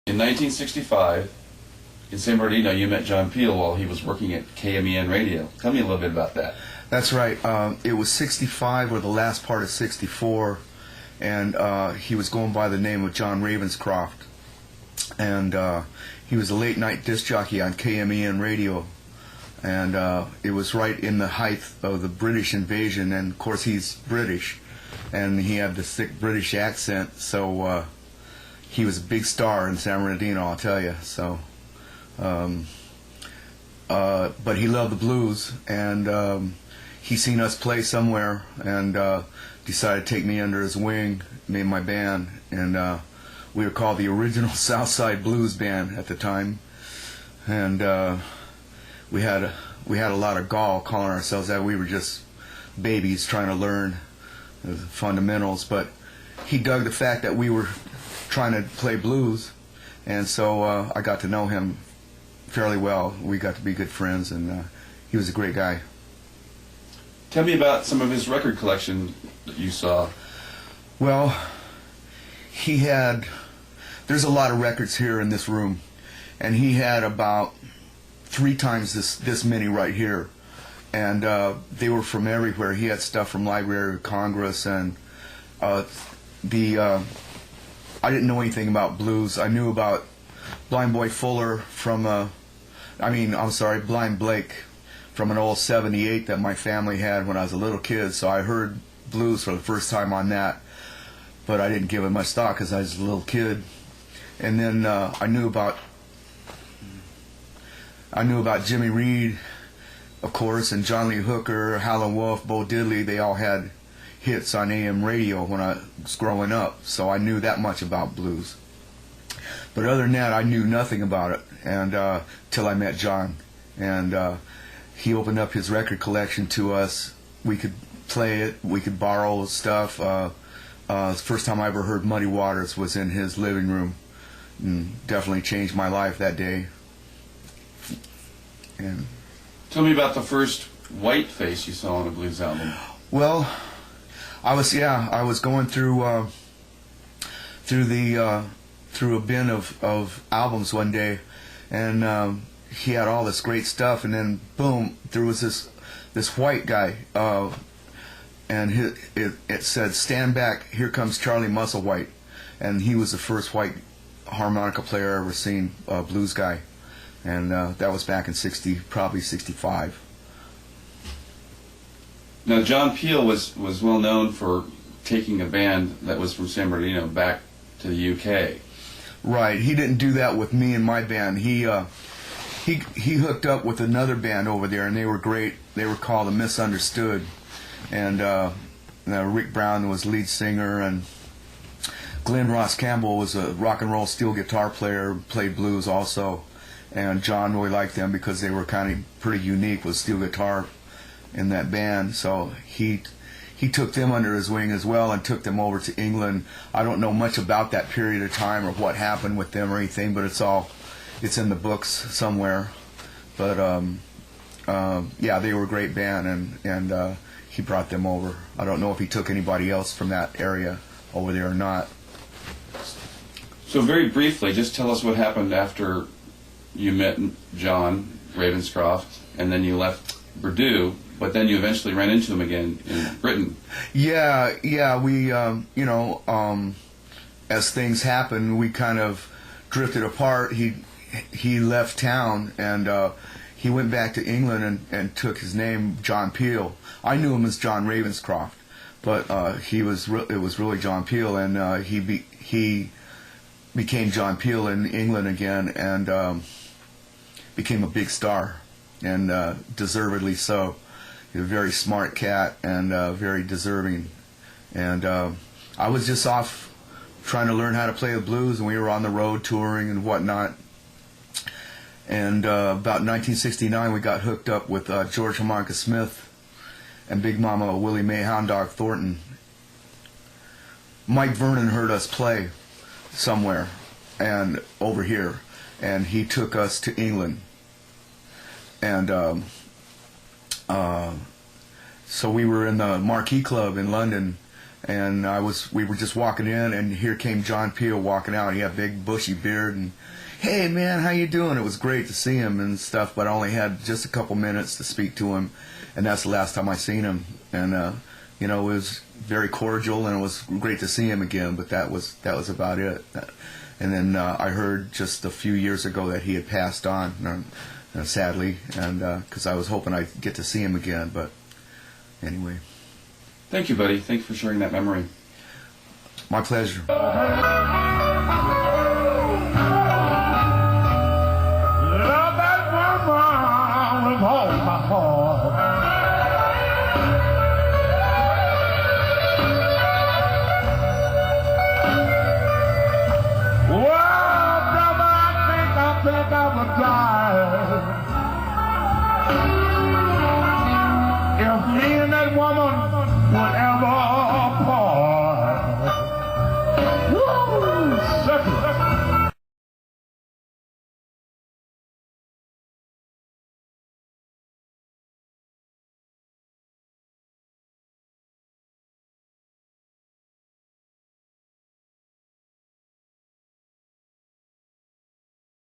In 1965, in San Bernardino, you met John Peel while he was working at KMEN Radio. Tell me a little bit about that. That's right. It was 65 or the last part of 64, and he was going by the name of John Ravenscroft. And he was a late night disc jockey on KMEN Radio. And it was right in the height of the British invasion, and of course he's British, and he had this thick British accent, so he was a big star in San Bernardino, I'll tell you. So, but he loved the blues, and he seen us play somewhere, and decided to take me under his wing, made my band, and we were called the original Southside Blues Band at the time, and we had a lot of gall calling ourselves that. We were just babies trying to learn the fundamentals, but he dug the fact that we were trying to play blues, and so I got to know him fairly well. We got to be good friends, and he was a great guy. Tell me about some of his record collection that you saw. Well, there's a lot of records here in this room, and he had about 3 times this many right here, and they were from everywhere. He had stuff from Library of Congress, and I didn't know anything about blues. I knew about Blind Boy Fuller Blind Blake from an old 78 that my family had when I was a little kid, so I heard blues for the first time on that, but I didn't give it much thought because I was a little kid. And then I knew about Jimmy Reed, of course, and John Lee Hooker, Howlin' Wolf, Bo Diddley. They all had hits on AM radio when I was growing up, so I knew that much about blues. But other than that, I knew nothing about it, and till I met John. And he opened up his record collection to us. We could play it, we could borrow stuff. The first time I ever heard Muddy Waters was in his living room, and definitely changed my life that day. And tell me about the first white face you saw on a blues album. Well, I was going through a bin of albums one day, and he had all this great stuff, and then boom, there was this white guy, and it said, "Stand back, here comes Charlie Musselwhite," and he was the first white harmonica player I ever seen, blues guy. And that was back in probably 65. Now, John Peel was well known for taking a band that was from San Bernardino back to the UK. Right. He didn't do that with me and my band. He hooked up with another band over there, and they were great. They were called The Misunderstood, and Rick Brown was lead singer, and Glenn Ross Campbell was a rock and roll steel guitar player, played blues also. And John really liked them because they were kind of pretty unique with steel guitar in that band. So he took them under his wing as well and took them over to England. I don't know much about that period of time or what happened with them or anything, but it's in the books somewhere. But yeah, they were a great band, and he brought them over. I don't know if he took anybody else from that area over there or not. So very briefly, just tell us what happened after you met John Ravenscroft, and then you left Bordeaux, but then you eventually ran into him again in Britain. Yeah, we, as things happened, we kind of drifted apart. He left town, and he went back to England and took his name, John Peel. I knew him as John Ravenscroft, but it was really John Peel, and he became John Peel in England again, and became a big star, and deservedly so. He's a very smart cat, and very deserving. And I was just off trying to learn how to play the blues, and we were on the road touring and whatnot. And about 1969, we got hooked up with George Harmonica Smith and Big Mama Willie Mae Hound Dog Thornton. Mike Vernon heard us play somewhere and over here, and he took us to England, and so we were in the Marquee Club in London, And we were just walking in, and here came John Peel walking out. He had a big bushy beard, and hey man, how you doing? It was great to see him and stuff, but I only had just a couple minutes to speak to him, and that's the last time I seen him. And you know, it was very cordial, and it was great to see him again. But that was about it. And then I heard just a few years ago that he had passed on, sadly, and because I was hoping I'd get to see him again. But anyway. Thank you, buddy. Thank you for sharing that memory. My pleasure.